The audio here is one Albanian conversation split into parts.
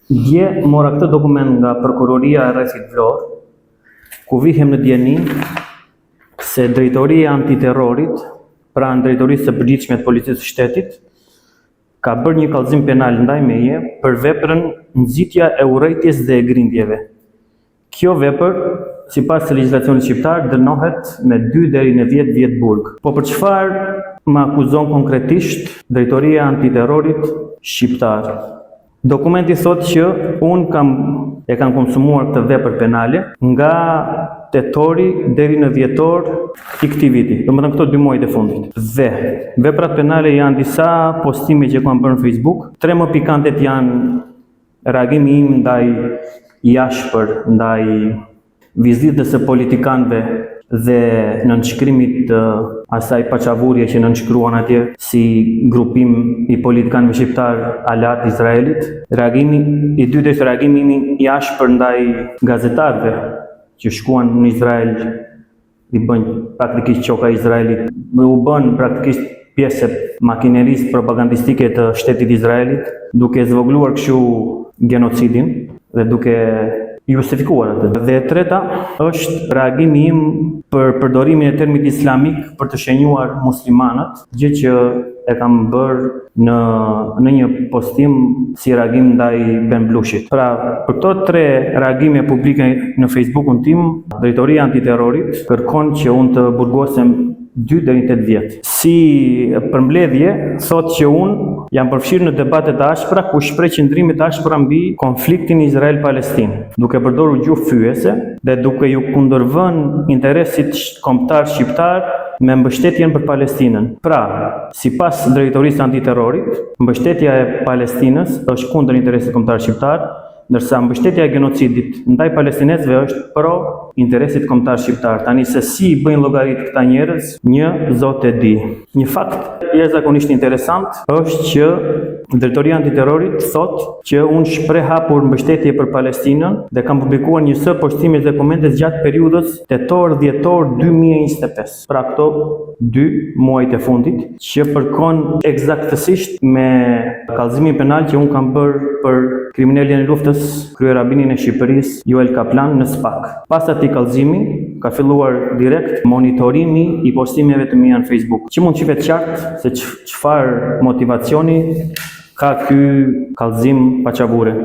Dje mora këtë dokument nga Prokuroria e Rrethit Vlorë, ku vihem në dieni se Drejtoria e Antiterrorit, pra në Drejtorisë së Përgjithshme të Policisë së Shtetit, ka bërë një kallëzim penal ndaj meje për veprën nxitja e urrejtjes dhe e grindjeve. Kjo vepër, sipas legjislacionit shqiptar, dënohet me 2 deri në 10 vjet burg. Po për çfarë më akuzon konkretisht Drejtoria e Antiterrorit shqiptar? Dokumenti thotë që unë e kam konsumuar këtë vepër penale nga tetori deri në dhjetor i këtij viti, domethënë këto 2 muajt e fundit. Dhe veprat penale janë disa postime që kam bërë në Facebook. 3 më pikantet janë reagimi im ndaj jashpër, ndaj vizitës së politikanëve dhe nënshkrimit të asaj paqavurje që nënshkruan atje si grupim i politikanëve shqiptar alat Izraelit. Reagimi i dytë është reagimi im i ashpër ndaj gazetarëve që shkuan në Izrael, i bën praktikisht qoka e Izraelit, u bën praktikisht pjesë e makinerisë propagandistike të shtetit Izraelit, duke zvogëluar kështu genocidin dhe duke justifikuar atë. Dhe e treta është reagimi im për përdorimin e termit islamik për të shenjuar muslimanët, gjë që e kam bërë në një postim si reagim ndaj Ben Blushit. Pra, për këto 3 reagime publike në Facebookun tim, Drejtoria e Antiterrorit kërkon që unë të burgosem 2 deri në 8 vjet. Si përmbledhje, thotë që unë jam përfshirë në debate të ashpra ku shpreh qëndrime të ashpra mbi konfliktin Izrael-Palestinë, duke përdorur gjuhë fyese dhe duke ju kundërvënë interesit kombëtar shqiptar me mbështetjen për Palestinën. Pra, sipas Drejtorisë Antiterrorit, mbështetja e Palestinës është kundër interesit kombëtar shqiptar, ndërsa mbështetja e genocidit ndaj palestinezëve është pro interesit kombëtar shqiptar. Tani se si i bëjnë llogarit këta njerëz, një Zot e di. Një fakt jashtëzakonisht interesant është që Drejtoria e Antiterrorit thotë që unë shpreh hapur mbështetje për Palestinën dhe kam publikuar një sër postime dhe komente gjatë periudhës tetor-dhjetor 2025. Pra këto 2 muajt e fundit që përkon eksaktësisht me kallëzimin penal që unë kam bërë për kriminalin e luftës, kryerabinin e Shqipërisë, Joel Kaplan në SPAK. Pas atij kallëzimi, ka filluar direkt monitorimi i postimeve të mia në Facebook, që mund shihet qartë se çfarë motivacioni ka ky kallëzim paqavure.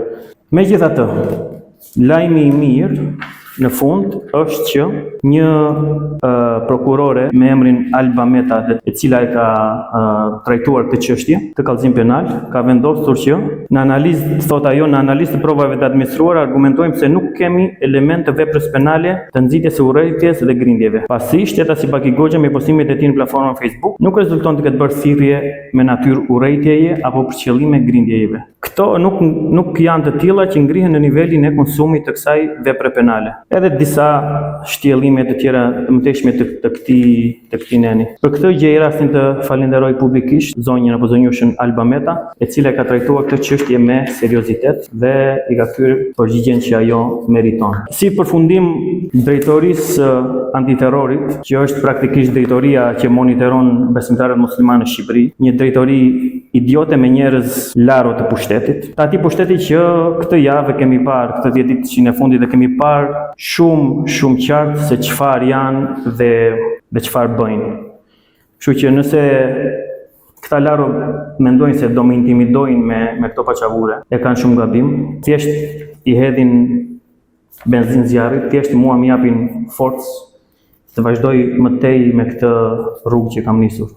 Megjithatë, lajmi i mirë në fund është që një prokurore me emrin Alba Meta, e cila e ka trajtuar këtë çështje, të kallëzim penal, ka vendosur që në analizë, thotë ajo, në analizë të provave të administruara argumentojmë se nuk kemi elemente të veprës penale të nxitjes së urrejtjes dhe grindjeve. Pasi shteta Sibaki Goxha me postimet e tij në platformën Facebook nuk rezulton të ketë bërë thirrje me natyrë urrejtjeje apo për qëllime grindjeve. Këto nuk janë të tilla që ngrihen në nivelin e konsumit të kësaj vepre penale. Edhe disa shtjellime të tjera të mëtejshme të këtij neni. Për këtë gjë i rastin të falenderoj publikisht zonjën apo zonjushën Alba Meta, e cila ka trajtuar këtë çështje me seriozitet dhe i ka kthyer përgjigjen që ajo meriton. Si përfundim, Drejtorisë Antiterrorit, që është praktikisht drejtoria që monitoron besimtarët muslimanë në Shqipëri, një drejtori idiote me njerëz laro të pushtetit. Ati pushteti që këtë javë kemi parë, këtë 10 ditë që në fundit dhe kemi parë shumë qartë se çfarë janë dhe çfarë bëjnë. Kështu që nëse këta laro mendojnë se do më intimidojnë me këto paqavure, e kanë shumë gabim. Thjesht i hedhin benzinë zjarrit, thjesht mua më japin forcë të vazhdoj më tej me këtë rrugë që kam nisur.